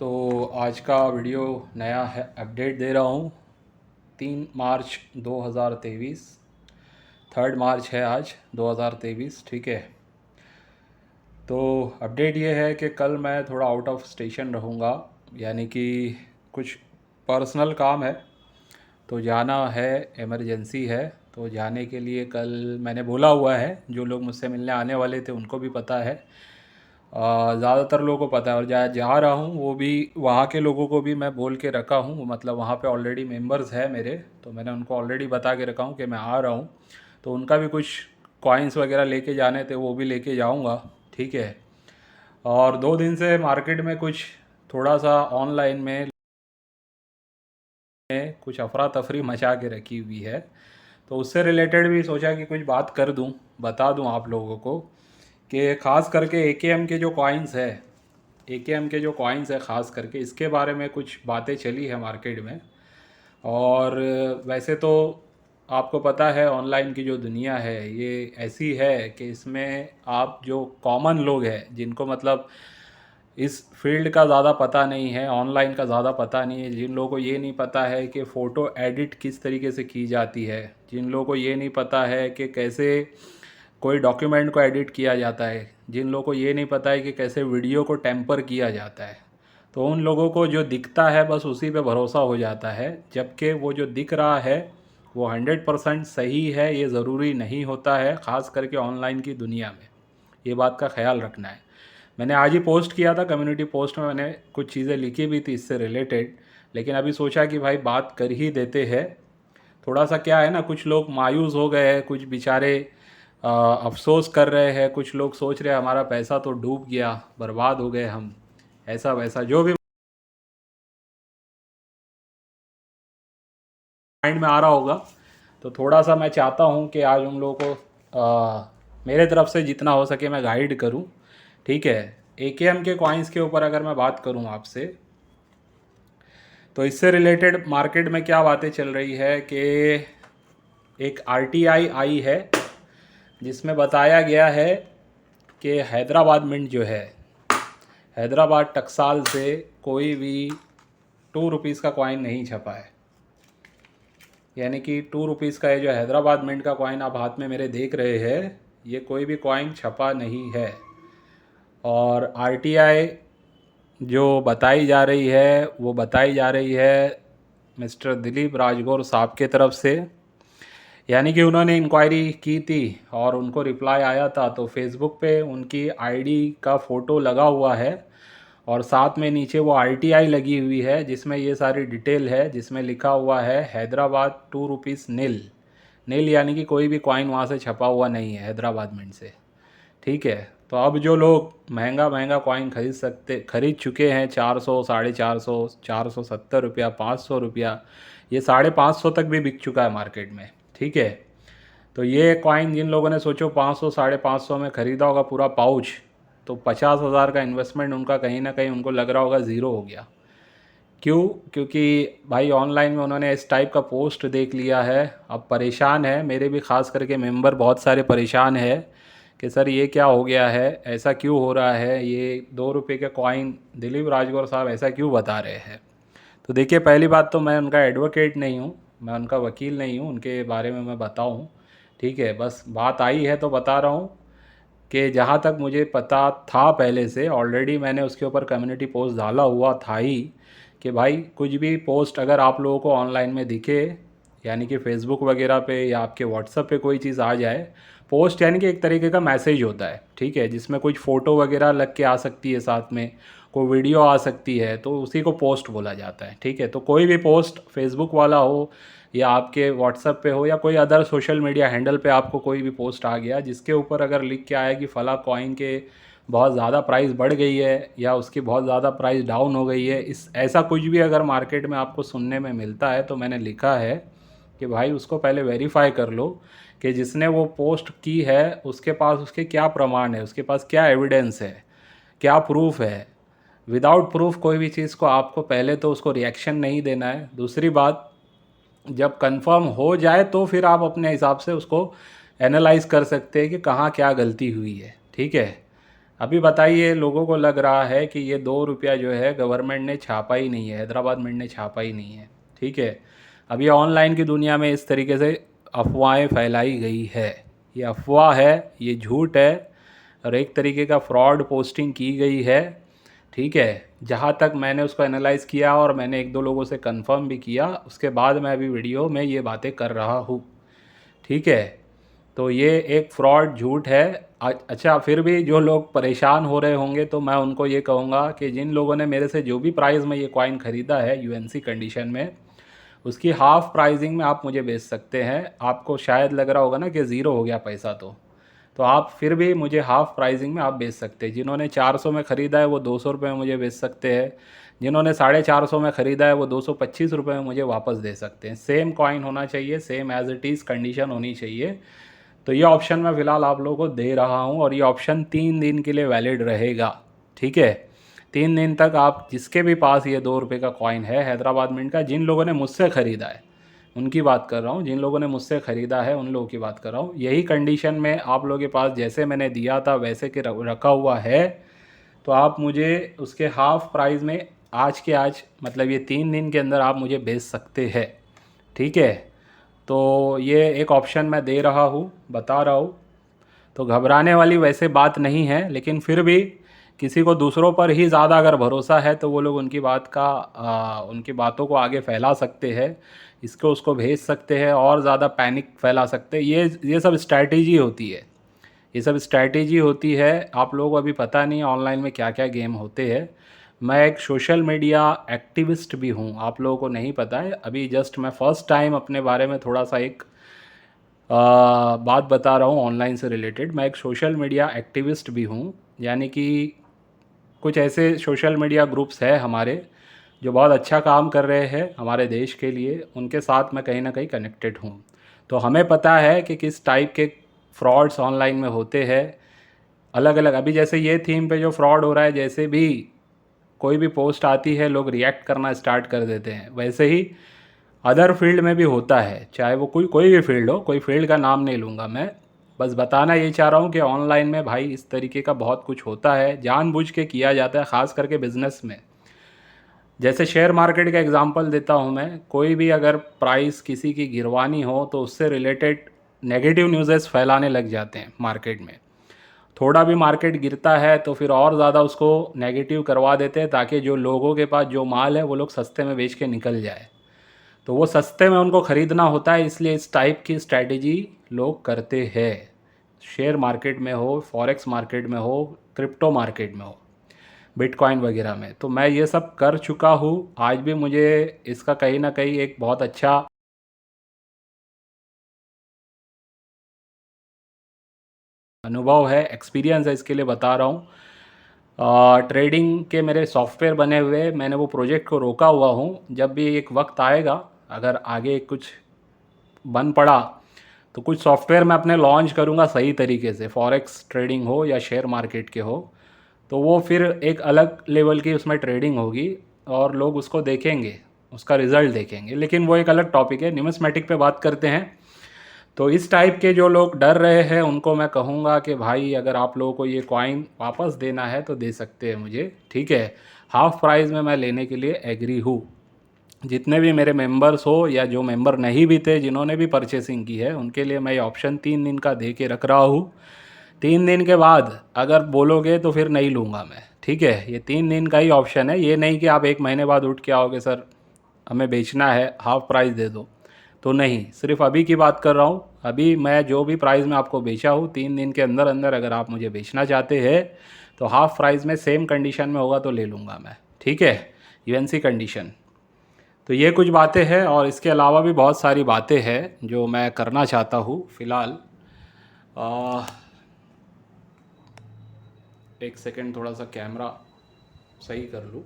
तो आज का वीडियो नया है, अपडेट दे रहा हूँ। 3 मार्च 2023, 3 मार्च है आज 2023। ठीक है। तो अपडेट ये है कि कल मैं थोड़ा आउट ऑफ स्टेशन रहूँगा, यानी कि कुछ पर्सनल काम है तो जाना है, इमरजेंसी है। तो जाने के लिए कल मैंने बोला हुआ है, जो लोग मुझसे मिलने आने वाले थे उनको भी पता है, ज़्यादातर लोगों को पता है। और जा जा रहा हूँ वो भी, वहाँ के लोगों को भी मैं बोल के रखा हूँ, मतलब वहाँ पे ऑलरेडी मेंबर्स है मेरे, तो मैंने उनको ऑलरेडी बता के रखा हूँ कि मैं आ रहा हूँ। तो उनका भी कुछ कॉइन्स वगैरह लेके जाने थे, वो भी लेके जाऊँगा। ठीक है। और 2 दिन से मार्केट में कुछ थोड़ा सा ऑनलाइन में कुछ अफरा तफरी मचा के रखी हुई है, तो उससे रिलेटेड भी सोचा कि कुछ बात कर दूं, बता दूं आप लोगों को कि ख़ास करके एकेएम के जो कॉइन्स है, एकेएम के जो कॉइन्स है ख़ास करके इसके बारे में कुछ बातें चली है मार्केट में। और वैसे तो आपको पता है ऑनलाइन की जो दुनिया है ये ऐसी है कि इसमें आप जो कॉमन लोग हैं, जिनको मतलब इस फील्ड का ज़्यादा पता नहीं है, ऑनलाइन का ज़्यादा पता नहीं है, जिन लोगों को ये नहीं पता है कि फ़ोटो एडिट किस तरीके से की जाती है, जिन लोगों को ये नहीं पता है कि कैसे कोई डॉक्यूमेंट को एडिट किया जाता है, जिन लोगों को ये नहीं पता है कि कैसे वीडियो को टेम्पर किया जाता है, तो उन लोगों को जो दिखता है बस उसी पे भरोसा हो जाता है। जबकि वो जो दिख रहा है वो 100% सही है, ये ज़रूरी नहीं होता है, ख़ास करके ऑनलाइन की दुनिया में। ये बात का ख्याल रखना है। मैंने आज ही पोस्ट किया था, कम्युनिटी पोस्ट में मैंने कुछ चीज़ें लिखी भी थी इससे रिलेटेड, लेकिन अभी सोचा कि भाई बात कर ही देते हैं। थोड़ा सा क्या है ना, कुछ लोग मायूस हो गए हैं, कुछ बेचारे अफसोस कर रहे हैं, कुछ लोग सोच रहे हैं हमारा पैसा तो डूब गया, बर्बाद हो गए हम, ऐसा वैसा जो भी माइंड में आ रहा होगा। तो थोड़ा सा मैं चाहता हूँ कि आज उन लोगों को मेरे तरफ से जितना हो सके मैं गाइड करूँ। ठीक है। एकेएम के कॉइन्स के ऊपर अगर मैं बात करूँ आपसे, तो इससे रिलेटेड मार्केट में क्या बातें चल रही है कि एक आरटीआई आई है जिसमें बताया गया है कि हैदराबाद मिंट जो है, हैदराबाद टकसाल से कोई भी 2 रुपीज़ का कॉइन नहीं छपा है। यानी कि 2 रुपीज़ का ये जो हैदराबाद मिंट का कॉइन आप हाथ में मेरे देख रहे हैं, ये कोई भी कॉइन छपा नहीं है। और आरटीआई जो बताई जा रही है वो बताई जा रही है मिस्टर दिलीप राजगौर साहब के तरफ से। यानी कि उन्होंने इंक्वायरी की थी और उनको रिप्लाई आया था, तो फेसबुक पे उनकी आईडी का फ़ोटो लगा हुआ है और साथ में नीचे वो आरटीआई लगी हुई है जिसमें ये सारी डिटेल है, जिसमें लिखा हुआ है हैदराबाद 2 रुपीज़ नील। नील यानी कि कोई भी कॉइन वहाँ से छपा हुआ नहीं है हैदराबाद मिंट से। ठीक है। तो अब जो लोग महंगा महंगा कॉइन खरीद चुके हैं, 400, 450, 470 रुपया, 500 रुपया, ये 550 तक भी बिक चुका है मार्केट में। ठीक है। तो ये कॉइन जिन लोगों ने सोचो 500, 550 में ख़रीदा होगा पूरा पाउच, तो 50,000 का इन्वेस्टमेंट उनका कहीं ना कहीं उनको लग रहा होगा ज़ीरो हो गया। क्यों? क्योंकि भाई ऑनलाइन में उन्होंने इस टाइप का पोस्ट देख लिया है, अब परेशान है। मेरे भी ख़ास करके मेंबर बहुत सारे परेशान है कि सर ये क्या हो गया है, ऐसा क्यों हो रहा है, ये 2 रुपये के कॉइन दिलीप राजगौर साहब ऐसा क्यों बता रहे हैं। तो देखिए, पहली बात तो मैं उनका एडवोकेट नहीं हूँ, मैं उनका वकील नहीं हूँ उनके बारे में मैं बताऊँ। ठीक है, बस बात आई है तो बता रहा हूँ कि जहाँ तक मुझे पता था पहले से, ऑलरेडी मैंने उसके ऊपर कम्युनिटी पोस्ट डाला हुआ था ही कि भाई कुछ भी पोस्ट अगर आप लोगों को ऑनलाइन में दिखे, यानी कि फ़ेसबुक वगैरह पे या आपके व्हाट्सएप पे कोई चीज़ आ जाए, पोस्ट यानी कि एक तरीके का मैसेज होता है, ठीक है, जिसमें कुछ फ़ोटो वगैरह लग के आ सकती है, साथ में कोई वीडियो आ सकती है, तो उसी को पोस्ट बोला जाता है। ठीक है। तो कोई भी पोस्ट फेसबुक वाला हो या आपके व्हाट्सएप पे हो या कोई अदर सोशल मीडिया हैंडल पे आपको कोई भी पोस्ट आ गया जिसके ऊपर अगर लिख के आया कि फ़ला कॉइन के बहुत ज़्यादा प्राइस बढ़ गई है या उसकी बहुत ज़्यादा प्राइस डाउन हो गई है, इस ऐसा कुछ भी अगर मार्केट में आपको सुनने में मिलता है, तो मैंने लिखा है कि भाई उसको पहले वेरीफाई कर लो कि जिसने वो पोस्ट की है उसके पास उसके क्या प्रमाण है, उसके पास क्या एविडेंस है, क्या प्रूफ है। विदाउट प्रूफ कोई भी चीज़ को आपको पहले तो उसको रिएक्शन नहीं देना है। दूसरी बात, जब कंफर्म हो जाए तो फिर आप अपने हिसाब से उसको एनालाइज कर सकते हैं कि कहाँ क्या गलती हुई है। ठीक है। अभी बताइए, लोगों को लग रहा है कि ये 2 रुपया जो है गवर्नमेंट ने छापा ही नहीं है, हैदराबाद मिंट ने छापा ही नहीं है। ठीक है, अभी ऑनलाइन की दुनिया में इस तरीके से अफवाहें फैलाई गई है। ये अफवाह है, ये झूठ है, और एक तरीके का फ्रॉड पोस्टिंग की गई है। ठीक है, जहाँ तक मैंने उसको एनालाइज़ किया और मैंने एक दो लोगों से कंफर्म भी किया, उसके बाद मैं अभी वीडियो में ये बातें कर रहा हूँ। ठीक है, तो ये एक फ्रॉड झूठ है। अच्छा, फिर भी जो लोग परेशान हो रहे होंगे तो मैं उनको ये कहूँगा कि जिन लोगों ने मेरे से जो भी प्राइस में ये कॉइन ख़रीदा है यूएनसी कंडीशन में, उसकी हाफ़ प्राइसिंग में आप मुझे बेच सकते हैं। आपको शायद लग रहा होगा ना कि ज़ीरो हो गया पैसा, तो आप फिर भी मुझे हाफ़ प्राइसिंग में आप बेच सकते हैं। जिन्होंने 400 में ख़रीदा है वो 200 रुपये में मुझे बेच सकते हैं। जिन्होंने 450 में ख़रीदा है वो 225 रुपये में मुझे वापस दे सकते हैं। सेम कॉइन होना चाहिए, same as it is condition होनी चाहिए। तो ये ऑप्शन मैं फ़िलहाल आप लोगों को दे रहा हूँ, और ये ऑप्शन 3 दिन के लिए वैलिड रहेगा। ठीक है, 3 दिन तक आप जिसके भी पास ये 2 रुपये का कॉइन है हैदराबाद मिंट का, जिन लोगों ने मुझसे ख़रीदा है उनकी बात कर रहा हूँ, जिन लोगों ने मुझसे ख़रीदा है उन लोगों की बात कर रहा हूँ, यही कंडीशन में आप लोगों के पास जैसे मैंने दिया था वैसे के रखा हुआ है, तो आप मुझे उसके हाफ़ प्राइस में आज के आज, मतलब ये 3 दिन के अंदर आप मुझे बेच सकते हैं। ठीक है, तो ये एक ऑप्शन मैं दे रहा हूँ, बता रहा हूँ। तो घबराने वाली वैसे बात नहीं है, लेकिन फिर भी किसी को दूसरों पर ही ज़्यादा अगर भरोसा है तो वो लोग उनकी बात का उनकी बातों को आगे फैला सकते हैं, इसको उसको भेज सकते हैं और ज़्यादा पैनिक फैला सकते हैं। ये सब स्ट्रैटेजी होती है, ये सब स्ट्रैटेजी होती है। आप लोगों को अभी पता नहीं ऑनलाइन में क्या क्या गेम होते हैं। मैं एक सोशल मीडिया एक्टिविस्ट भी हूँ, आप लोगों को नहीं पता है। अभी जस्ट मैं फ़र्स्ट टाइम अपने बारे में थोड़ा सा एक बात बता रहा हूँ ऑनलाइन से रिलेटेड। मैं एक सोशल मीडिया एक्टिविस्ट भी हूँ, यानी कि कुछ ऐसे सोशल मीडिया ग्रुप्स हैं हमारे जो बहुत अच्छा काम कर रहे हैं हमारे देश के लिए, उनके साथ मैं कहीं ना कहीं कनेक्टेड हूँ। तो हमें पता है कि किस टाइप के फ्रॉड्स ऑनलाइन में होते हैं, अलग अलग। अभी जैसे ये थीम पे जो फ्रॉड हो रहा है, जैसे भी कोई भी पोस्ट आती है लोग रिएक्ट करना स्टार्ट कर देते हैं, वैसे ही अदर फील्ड में भी होता है, चाहे वो कोई कोई भी फील्ड हो। कोई फील्ड का नाम नहीं लूँगा मैं, बस बताना ये चाह रहा हूँ कि ऑनलाइन में भाई इस तरीके का बहुत कुछ होता है, जानबूझ के किया जाता है, ख़ास करके बिजनेस में। जैसे शेयर मार्केट का एग्जांपल देता हूँ मैं, कोई भी अगर प्राइस किसी की गिरवानी हो तो उससे रिलेटेड नेगेटिव न्यूज़ेस फैलाने लग जाते हैं मार्केट में। थोड़ा भी मार्केट गिरता है तो फिर और ज़्यादा उसको नेगेटिव करवा देते हैं, ताकि जो लोगों के पास जो माल है वो लोग सस्ते में बेच के निकल जाए। तो वो सस्ते में उनको ख़रीदना होता है, इसलिए इस टाइप की स्ट्रैटेजी लोग करते हैं। शेयर मार्केट में हो, फॉरेक्स मार्केट में हो, क्रिप्टो मार्केट में हो, बिटकॉइन वगैरह में। तो मैं ये सब कर चुका हूँ, आज भी मुझे इसका कहीं ना कहीं एक बहुत अच्छा अनुभव है, एक्सपीरियंस है, इसके लिए बता रहा हूँ। ट्रेडिंग के मेरे सॉफ्टवेयर बने हुए, मैंने वो प्रोजेक्ट को रोका हुआ हूँ। जब भी एक वक्त आएगा, अगर आगे कुछ बन पड़ा, तो कुछ सॉफ्टवेयर मैं अपने लॉन्च करूँगा सही तरीके से, फॉरेक्स ट्रेडिंग हो या शेयर मार्केट के हो। तो वो फिर एक अलग लेवल की उसमें ट्रेडिंग होगी और लोग उसको देखेंगे, उसका रिज़ल्ट देखेंगे। लेकिन वो एक अलग टॉपिक है, न्यूमिस्मेटिक पे बात करते हैं। तो इस टाइप के जो लोग डर रहे हैं उनको मैं कहूँगा कि भाई अगर आप लोगों को ये कॉइन वापस देना है तो दे सकते हैं मुझे। ठीक है, हाफ़ प्राइस में मैं लेने के लिए एग्री हूँ। जितने भी मेरे मेंबर्स हो या जो मेंबर नहीं भी थे, जिन्होंने भी परचेसिंग की है, उनके लिए मैं ये ऑप्शन 3 दिन का दे के रख रहा हूँ। 3 दिन के बाद अगर बोलोगे तो फिर नहीं लूँगा मैं। ठीक है, ये 3 दिन का ही ऑप्शन है, ये नहीं कि आप 1 महीने बाद उठ के आओगे सर हमें बेचना है हाफ़ प्राइस दे दो। तो नहीं, सिर्फ अभी की बात कर रहा हूँ। अभी मैं जो भी प्राइस में आपको बेचा हूँ, 3 दिन के अंदर अंदर अगर आप मुझे बेचना चाहते हैं तो हाफ़ प्राइस में सेम कंडीशन में होगा तो ले लूँगा मैं। ठीक है, यूएनसी कंडीशन। तो ये कुछ बातें हैं, और इसके अलावा भी बहुत सारी बातें हैं जो मैं करना चाहता हूँ फ़िलहाल। एक सेकंड, थोड़ा सा कैमरा सही कर लूँ।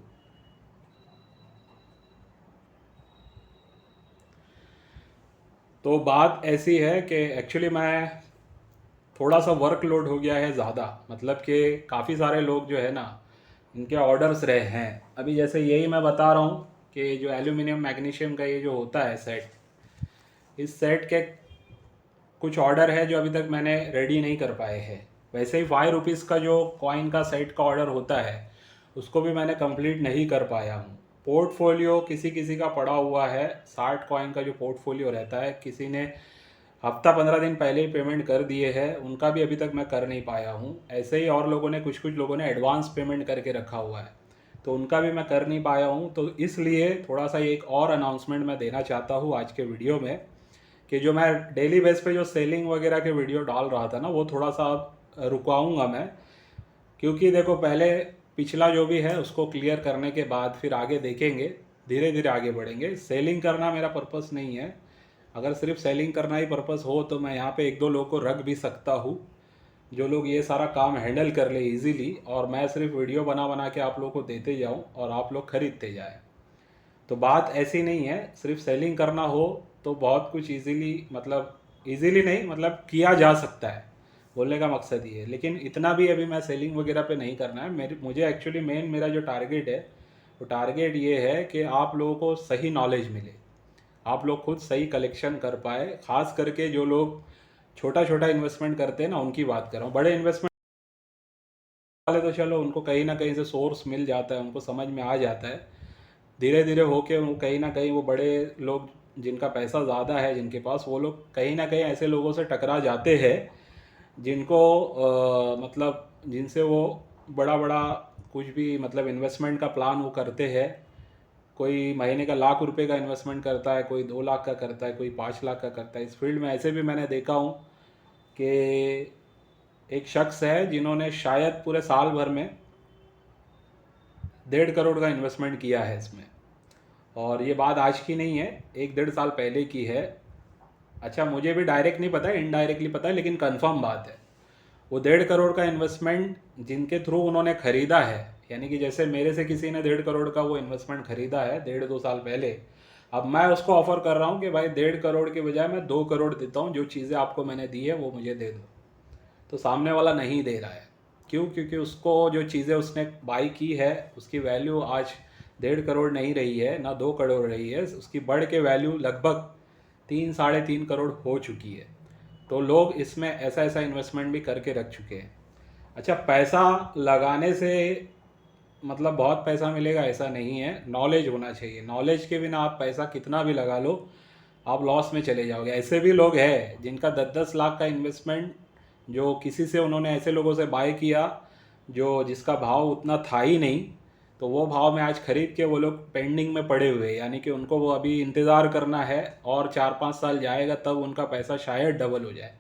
तो बात ऐसी है कि एक्चुअली मैं थोड़ा सा वर्कलोड हो गया है ज़्यादा, मतलब कि काफ़ी सारे लोग जो है ना, इनके ऑर्डर्स रहे हैं। अभी जैसे यही मैं बता रहा हूँ कि जो एल्यूमिनियम मैग्नीशियम का ये जो होता है सेट, इस सेट के कुछ ऑर्डर है जो अभी तक मैंने रेडी नहीं कर पाए हैं। वैसे ही 5 रुपीज़ का जो कॉइन का सेट का ऑर्डर होता है उसको भी मैंने कंप्लीट नहीं कर पाया हूँ। पोर्टफोलियो किसी किसी का पड़ा हुआ है, 60 कॉइन का जो पोर्टफोलियो रहता है, किसी ने हफ्ता 15 दिन पहले ही पेमेंट कर दिए हैं, उनका भी अभी तक मैं कर नहीं पाया हूँ। ऐसे ही और लोगों ने कुछ कुछ लोगों ने एडवांस पेमेंट करके रखा हुआ है, तो उनका भी मैं कर नहीं पाया हूँ। तो इसलिए थोड़ा सा एक और अनाउंसमेंट मैं देना चाहता हूँ आज के वीडियो में, कि जो मैं डेली बेस पे जो सेलिंग वगैरह के वीडियो डाल रहा था ना, वो थोड़ा सा रुकाऊंगा मैं। क्योंकि देखो, पहले पिछला जो भी है उसको क्लियर करने के बाद फिर आगे देखेंगे, धीरे धीरे आगे बढ़ेंगे। सेलिंग करना मेरा पर्पस नहीं है। अगर सिर्फ सेलिंग करना ही पर्पस हो तो मैं यहाँ पे एक दो लोगों को रख भी सकता हूँ, जो लोग ये सारा काम हैंडल कर ले इजीली, और मैं सिर्फ वीडियो बना बना के आप लोग को देते जाऊँ और आप लोग खरीदते जाए। तो बात ऐसी नहीं है, सिर्फ सेलिंग करना हो तो बहुत कुछ इजीली, मतलब इजीली नहीं, मतलब किया जा सकता है, बोलने का मकसद ये है। लेकिन इतना भी अभी मैं सेलिंग वगैरह पे नहीं करना है। मुझे एक्चुअली मेरा जो टारगेट है, वो टारगेट ये है कि आप लोगों को सही नॉलेज मिले, आप लोग खुद सही कलेक्शन कर पाए। खास करके जो लोग छोटा छोटा इन्वेस्टमेंट करते हैं ना, उनकी बात कर रहा हूँ। बड़े इन्वेस्टमेंट वाले तो चलो उनको कहीं ना कहीं से सोर्स मिल जाता है, उनको समझ में आ जाता है, धीरे धीरे होके वो कहीं ना कहीं, वो बड़े लोग जिनका पैसा ज़्यादा है जिनके पास, वो लोग कहीं ना कहीं ऐसे लोगों से टकरा जाते हैं जिनको मतलब जिनसे वो बड़ा बड़ा कुछ भी, मतलब इन्वेस्टमेंट का प्लान वो करते हैं। कोई महीने का ₹1,00,000 का इन्वेस्टमेंट करता है, कोई 2 लाख का करता है, कोई 5 लाख का करता है। इस फील्ड में ऐसे भी मैंने देखा हूँ कि एक शख्स है जिन्होंने शायद पूरे साल भर में 1.5 करोड़ का इन्वेस्टमेंट किया है इसमें। और ये बात आज की नहीं है, 1 डेढ़ साल पहले की है। अच्छा, मुझे भी डायरेक्ट नहीं पता है, इनडायरेक्टली पता है, लेकिन कंफर्म बात है। वो 1.5 करोड़ का इन्वेस्टमेंट जिनके थ्रू उन्होंने खरीदा है, यानी कि जैसे मेरे से किसी ने 1.5 करोड़ का वो इन्वेस्टमेंट खरीदा है 1.5 2 साल पहले, अब मैं उसको ऑफर कर रहा हूँ कि भाई 1.5 करोड़ के बजाय मैं 2 करोड़ देता हूँ, जो चीज़ें आपको मैंने दी है वो मुझे दे दो। तो सामने वाला नहीं दे रहा है। क्यों? क्योंकि उसको जो चीज़ें उसने बाई की है उसकी वैल्यू आज 1.5 करोड़ नहीं रही है, ना 2 करोड़ रही है, उसकी बढ़ के वैल्यू लगभग 3 साढ़े 3 करोड़ हो चुकी है। तो लोग इसमें ऐसा ऐसा इन्वेस्टमेंट भी करके रख चुके हैं। अच्छा, पैसा लगाने से मतलब बहुत पैसा मिलेगा ऐसा नहीं है, नॉलेज होना चाहिए। नॉलेज के बिना आप पैसा कितना भी लगा लो, आप लॉस में चले जाओगे। ऐसे भी लोग हैं जिनका 10-10 लाख का इन्वेस्टमेंट, जो किसी से उन्होंने ऐसे लोगों से बाय किया जो जिसका भाव उतना था ही नहीं, तो वो भाव में आज खरीद के वो लोग पेंडिंग में पड़े हुए, यानी कि उनको वो अभी इंतज़ार करना है और 4-5 साल जाएगा तब उनका पैसा शायद डबल हो जाए।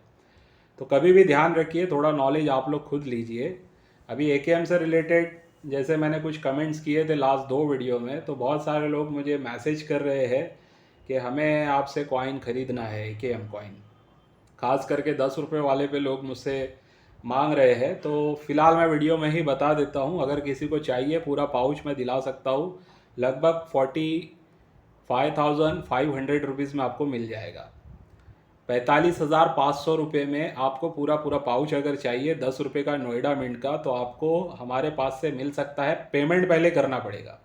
तो कभी भी ध्यान रखिए, थोड़ा नॉलेज आप लोग खुद लीजिए। अभी एकेएम से रिलेटेड जैसे मैंने कुछ कमेंट्स किए थे लास्ट 2 वीडियो में, तो बहुत सारे लोग मुझे मैसेज कर रहे हैं कि हमें आपसे कॉइन ख़रीदना है, एकेएम कॉइन। खास करके 10 रुपये वाले पे लोग मुझसे मांग रहे हैं। तो फ़िलहाल मैं वीडियो में ही बता देता हूँ, अगर किसी को चाहिए पूरा पाउच मैं दिला सकता हूँ। लगभग 45,500 रुपीज़ में आपको मिल जाएगा। 45,500 रुपये में आपको पूरा पूरा पाउच अगर चाहिए 10 रुपये का नोएडा मिंट का, तो आपको हमारे पास से मिल सकता है। पेमेंट पहले करना पड़ेगा,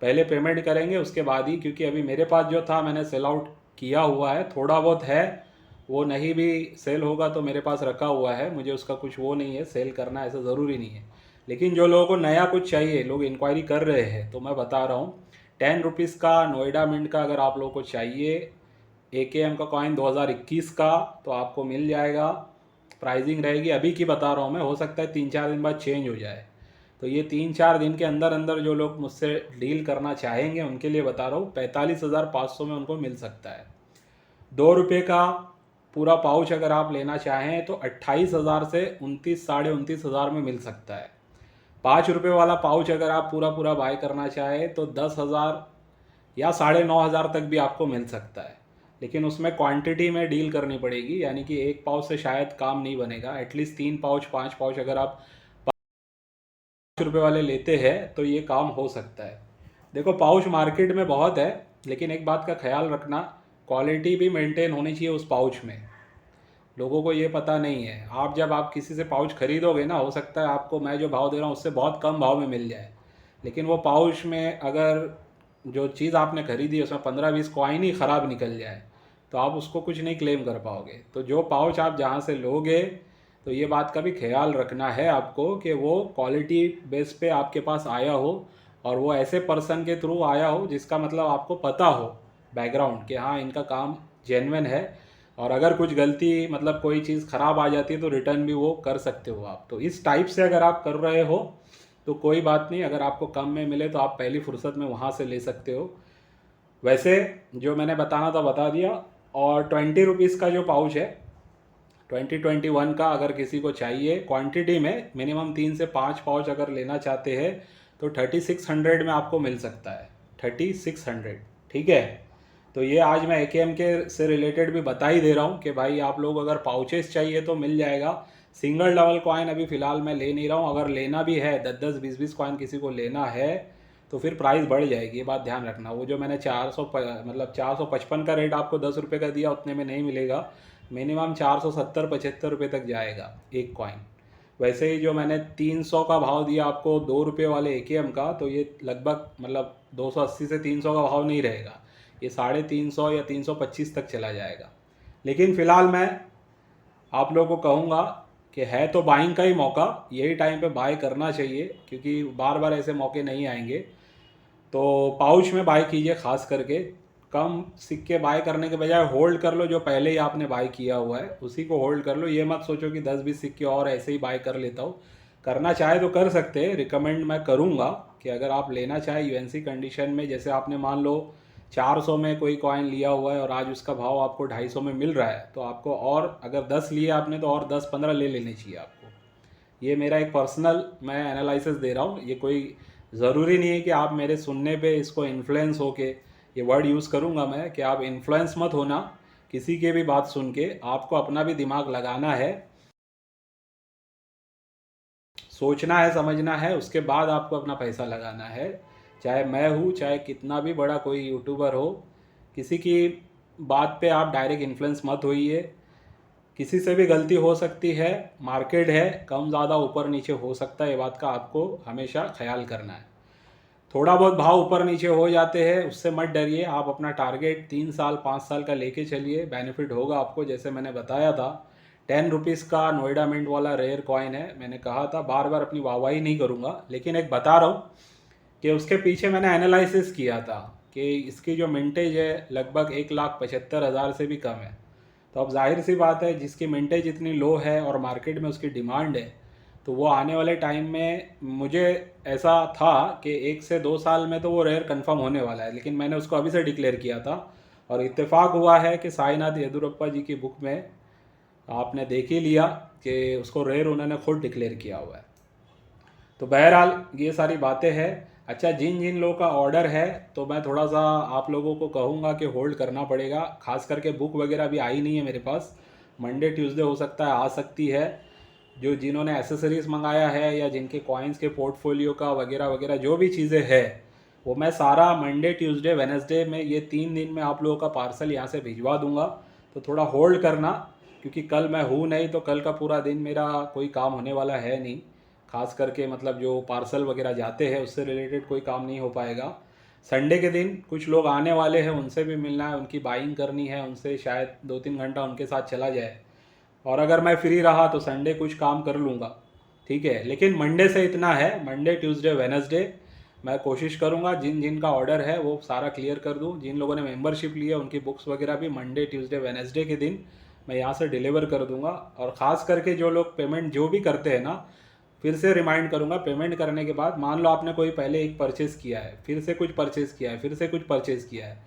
पहले पेमेंट करेंगे उसके बाद ही, क्योंकि अभी मेरे पास जो था मैंने सेल आउट किया हुआ है, थोड़ा बहुत है, वो नहीं भी सेल होगा तो मेरे पास रखा हुआ है, मुझे उसका कुछ वो नहीं है, सेल करना ऐसा ज़रूरी नहीं है। लेकिन जो लोगों को नया कुछ चाहिए, लोग इंक्वायरी कर रहे हैं, तो मैं बता रहा हूँ 10 रुपीज़ का नोएडा मिंट का अगर आप लोगों को चाहिए, एकेएम का कॉइन 2021 का, तो आपको मिल जाएगा। प्राइसिंग रहेगी अभी की बता रहा हूँ मैं, हो सकता है 3-4 दिन बाद चेंज हो जाए। तो ये 3-4 दिन के अंदर अंदर जो लोग मुझसे डील करना चाहेंगे उनके लिए बता रहा हूँ, 45,500 में उनको मिल सकता है। 2 रुपये का पूरा पाउच अगर आप लेना चाहें तो 28,000 से 29-29,500 में मिल सकता है। 5 रुपये वाला पाउच अगर आप पूरा पूरा बाय करना चाहें तो 10,000 या 9,500 तक भी आपको मिल सकता है। लेकिन उसमें क्वांटिटी में डील करनी पड़ेगी, यानी कि एक पाउच से शायद काम नहीं बनेगा। एटलीस्ट 3 पाउच 5 पाउच अगर आप 5 रुपये वाले लेते हैं तो ये काम हो सकता है। देखो, पाउच मार्केट में बहुत है, लेकिन एक बात का ख्याल रखना, क्वालिटी भी मेंटेन होनी चाहिए उस पाउच में। लोगों को ये पता नहीं है। आप किसी से पाउच खरीदोगे ना, हो सकता है आपको मैं जो भाव दे रहा हूँ उससे बहुत कम भाव में मिल जाए, लेकिन वो पाउच में अगर जो चीज़ आपने खरीदी है उसमें 15-20 कॉइन ही ख़राब निकल जाए तो आप उसको कुछ नहीं क्लेम कर पाओगे। तो जो पाउच आप जहाँ से लोगे, तो ये बात का भी ख्याल रखना है आपको कि वो क्वालिटी बेस पे आपके पास आया हो और वो ऐसे पर्सन के थ्रू आया हो जिसका मतलब आपको पता हो बैकग्राउंड कि हाँ इनका काम जेन्युइन है। और अगर कुछ गलती मतलब कोई चीज़ ख़राब आ जाती है तो रिटर्न भी वो कर सकते हो आप। तो इस टाइप से अगर आप कर रहे हो तो कोई बात नहीं, अगर आपको कम में मिले तो आप पहली फुर्सत में वहाँ से ले सकते हो। वैसे जो मैंने बताना था बता दिया। और 20 रुपीज़ का जो पाउच है 2021 का, अगर किसी को चाहिए क्वांटिटी में मिनिमम 3 से 5 पाउच अगर लेना चाहते हैं तो 3600 में आपको मिल सकता है। 3600, ठीक है। तो ये आज मैं AKM के से रिलेटेड भी बता ही दे रहा हूँ कि भाई आप लोग अगर पाउचेस चाहिए तो मिल जाएगा। सिंगल डबल कॉइन अभी फ़िलहाल मैं ले नहीं रहा हूँ, अगर लेना भी है 10-10 20-20 कॉइन किसी को लेना है तो फिर प्राइस बढ़ जाएगी, ये बात ध्यान रखना। वो जो मैंने 455 का रेट आपको 10 रुपये का दिया उतने में नहीं मिलेगा, मिनिमम 470-75 रुपये तक जाएगा एक कॉइन। वैसे ही जो मैंने 300 का भाव दिया आपको 2 रुपये वाले AKM का, तो ये लगभग मतलब 280 से 300 का भाव नहीं रहेगा, ये 350 या 325 तक चला जाएगा। लेकिन फ़िलहाल मैं आप लोगों को कहूँगा कि है तो बाइंग का ही मौका, यही टाइम पे बाय करना चाहिए क्योंकि बार बार ऐसे मौके नहीं आएंगे। तो पाउच में बाय कीजिए, ख़ास करके कम सिक्के बाय करने के बजाय होल्ड कर लो, जो पहले ही आपने बाय किया हुआ है उसी को होल्ड कर लो। ये मत सोचो कि 10-20 सिक्के और ऐसे ही बाय कर लेता हूँ। करना चाहे तो कर सकते हैं, रिकमेंड मैं करूँगा कि अगर आप लेना चाहे यूएनसी कंडीशन में, जैसे आपने मान लो 400 में कोई कॉइन लिया हुआ है और आज उसका भाव आपको 250 में मिल रहा है, तो आपको और अगर 10 लिए आपने तो और 10-15 ले लेने चाहिए आपको। ये मेरा एक पर्सनल मैं एनालिसिस दे रहा हूँ, ये कोई ज़रूरी नहीं है कि आप मेरे सुनने पे इसको इन्फ्लुएंस हो के, ये वर्ड यूज़ करूँगा मैं कि आप इन्फ्लुएंस मत होना किसी के भी बात सुन के। आपको अपना भी दिमाग लगाना है, सोचना है, समझना है, उसके बाद आपको अपना पैसा लगाना है। चाहे मैं हूँ, चाहे कितना भी बड़ा कोई यूट्यूबर हो, किसी की बात पे आप डायरेक्ट इन्फ्लुएंस मत होइए। किसी से भी गलती हो सकती है, मार्केट है, कम ज़्यादा ऊपर नीचे हो सकता है, ये बात का आपको हमेशा ख्याल करना है। थोड़ा बहुत भाव ऊपर नीचे हो जाते हैं, उससे मत डरिए। आप अपना टारगेट 3 साल 5 साल का लेके चलिए, बेनिफिट होगा आपको। जैसे मैंने बताया था 10 रुपीज़ का नोएडा मिंट वाला रेयर कॉइन है, मैंने कहा था बार बार अपनी वाहवाही नहीं करूँगा, लेकिन एक बता रहा हूँ कि उसके पीछे मैंने एनालिसिस किया था कि इसकी जो मिंटेज है लगभग 1,75,000 से भी कम है। तो अब जाहिर सी बात है, जिसकी मिंटेज इतनी लो है और मार्केट में उसकी डिमांड है, तो वो आने वाले टाइम में, मुझे ऐसा था कि 1 से 2 साल में तो वो रेयर कंफर्म होने वाला है, लेकिन मैंने उसको अभी से डिक्लेयर किया था। और इत्तेफाक हुआ है कि साईनाथ येदुरप्पा जी की बुक में आपने देख ही लिया कि उसको रेयर उन्होंने खुद डिक्लेयर किया हुआ है। तो बहरहाल ये सारी बातें हैं। अच्छा, जिन जिन लोगों का ऑर्डर है तो मैं थोड़ा सा आप लोगों को कहूँगा कि होल्ड करना पड़ेगा, खास करके बुक वगैरह भी आई नहीं है मेरे पास। मंडे ट्यूसडे हो सकता है आ सकती है। जो जिन्होंने एसेसरीज़ मंगाया है या जिनके कॉइन्स के पोर्टफोलियो का वगैरह वगैरह जो भी चीज़ें हैं, वो मैं सारा मंडे ट्यूसडे वेडनेसडे में, ये 3 दिन में आप लोगों का पार्सल यहाँ से भिजवा दूँगा। तो थोड़ा होल्ड करना, क्योंकि कल मैं हूँ नहीं, तो कल का पूरा दिन मेरा कोई काम होने वाला है नहीं। खास करके मतलब जो पार्सल वगैरह जाते हैं उससे रिलेटेड कोई काम नहीं हो पाएगा। संडे के दिन कुछ लोग आने वाले हैं, उनसे भी मिलना है, उनकी बाइंग करनी है, उनसे शायद 2-3 घंटा उनके साथ चला जाए। और अगर मैं फ्री रहा तो संडे कुछ काम कर लूँगा, ठीक है। लेकिन मंडे से इतना है, मंडे ट्यूसडे वेडनेसडे मैं कोशिश करूँगा जिन जिन का ऑर्डर है वो सारा क्लियर कर दूँ। जिन लोगों ने मेंबरशिप ली है उनकी बुक्स वगैरह भी मंडे ट्यूसडे वेडनेसडे के दिन मैं यहाँ से डिलीवर कर दूँगा। और ख़ास करके जो लोग पेमेंट जो भी करते हैं ना, फिर से रिमाइंड करूँगा, पेमेंट करने के बाद मान लो आपने कोई पहले एक परचेज़ किया है, फिर से कुछ परचेज़ किया है, फिर से कुछ परचेज़ किया है,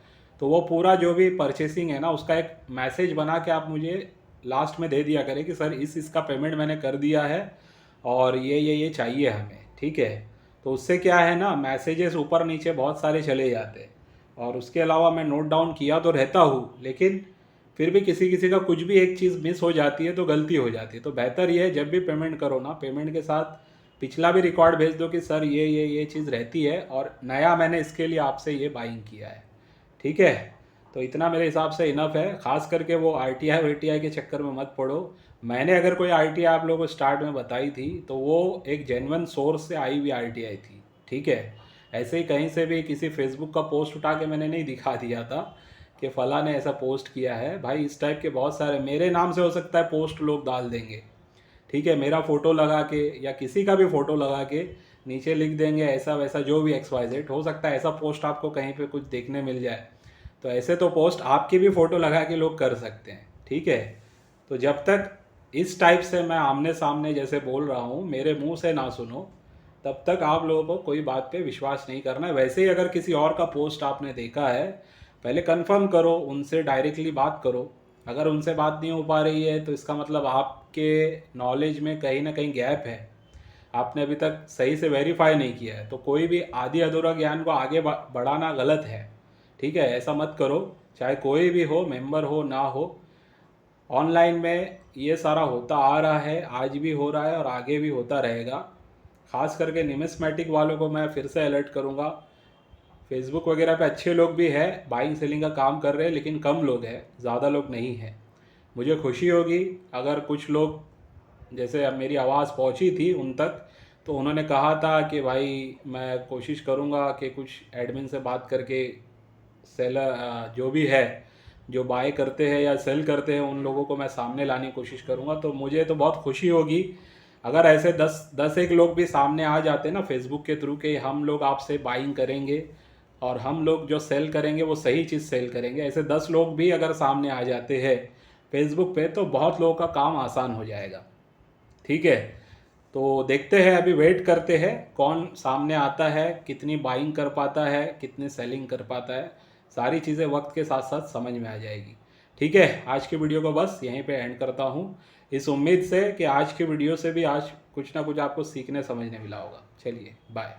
तो वो पूरा जो भी परचेसिंग है ना उसका एक मैसेज बना के आप मुझे लास्ट में दे दिया करें कि सर इसका पेमेंट मैंने कर दिया है और ये चाहिए हमें, ठीक है। तो उससे क्या है ना, मैसेजेस ऊपर नीचे बहुत सारे चले जाते हैं। और उसके अलावा मैं नोट डाउन किया तो रहता हूँ, लेकिन फिर भी किसी किसी का कुछ भी एक चीज़ मिस हो जाती है तो गलती हो जाती है। तो बेहतर ये है जब भी पेमेंट करो ना, पेमेंट के साथ पिछला भी रिकॉर्ड भेज दो कि सर ये चीज़ रहती है और नया मैंने इसके लिए आपसे ये बाइंग किया है, ठीक है। तो इतना मेरे हिसाब से इनफ है। खास करके वो RTI VTI के चक्कर में मत पड़ो। मैंने अगर कोई RTI आप लोगों को स्टार्ट में बताई थी तो वो एक जेन्युइन सोर्स से आई हुई RTI थी, ठीक है। ऐसे ही कहीं से भी किसी फेसबुक का पोस्ट उठा के मैंने नहीं दिखा दिया था कि फ़लाँ ने ऐसा पोस्ट किया है। भाई इस टाइप के बहुत सारे मेरे नाम से हो सकता है पोस्ट लोग डाल देंगे, ठीक है, मेरा फ़ोटो लगा के या किसी का भी फ़ोटो लगा के नीचे लिख देंगे ऐसा वैसा जो भी XYZ। हो सकता है ऐसा पोस्ट आपको कहीं पे कुछ देखने मिल जाए, तो ऐसे तो पोस्ट आपकी भी फ़ोटो लगा के लोग कर सकते हैं, ठीक है। तो जब तक इस टाइप से मैं आमने सामने जैसे बोल रहा हूँ, मेरे मुंह से ना सुनो, तब तक आप लोगों को कोई बात पे विश्वास नहीं करना है। वैसे ही अगर किसी और का पोस्ट आपने देखा है, पहले कंफर्म करो, उनसे डायरेक्टली बात करो। अगर उनसे बात नहीं हो पा रही है तो इसका मतलब आपके नॉलेज में कहीं ना कहीं गैप है, आपने अभी तक सही से वेरीफाई नहीं किया है। तो कोई भी आधी अधूरा ज्ञान को आगे बढ़ाना गलत है, ठीक है। ऐसा मत करो, चाहे कोई भी हो, मेंबर हो ना हो। ऑनलाइन में ये सारा होता आ रहा है, आज भी हो रहा है और आगे भी होता रहेगा। ख़ास करके निमिस्मेटिक वालों को मैं फिर से अलर्ट करूँगा। फेसबुक वगैरह पे अच्छे लोग भी हैं, बाइंग सेलिंग का काम कर रहे हैं, लेकिन कम लोग हैं, ज़्यादा लोग नहीं हैं। मुझे खुशी होगी अगर कुछ लोग, जैसे अब मेरी आवाज़ पहुंची थी उन तक, तो उन्होंने कहा था कि भाई मैं कोशिश करूंगा कि कुछ एडमिन से बात करके सेलर जो भी है, जो बाय करते हैं या सेल करते हैं, उन लोगों को मैं सामने लाने की कोशिश करूंगा। तो मुझे तो बहुत खुशी होगी अगर ऐसे 10 एक लोग भी सामने आ जाते ना फेसबुक के थ्रू के हम लोग आपसे बाइंग करेंगे और हम लोग जो सेल करेंगे वो सही चीज़ सेल करेंगे। ऐसे 10 लोग भी अगर सामने आ जाते हैं फेसबुक पे, तो बहुत लोगों का काम आसान हो जाएगा, ठीक है। तो देखते हैं, अभी वेट करते हैं कौन सामने आता है, कितनी बाइंग कर पाता है, कितनी सेलिंग कर पाता है। सारी चीज़ें वक्त के साथ साथ समझ में आ जाएगी, ठीक है। आज की वीडियो को बस यहीं पे एंड करता हूँ, इस उम्मीद से कि आज की वीडियो से भी आज कुछ ना कुछ आपको सीखने समझने मिला होगा। चलिए बाय।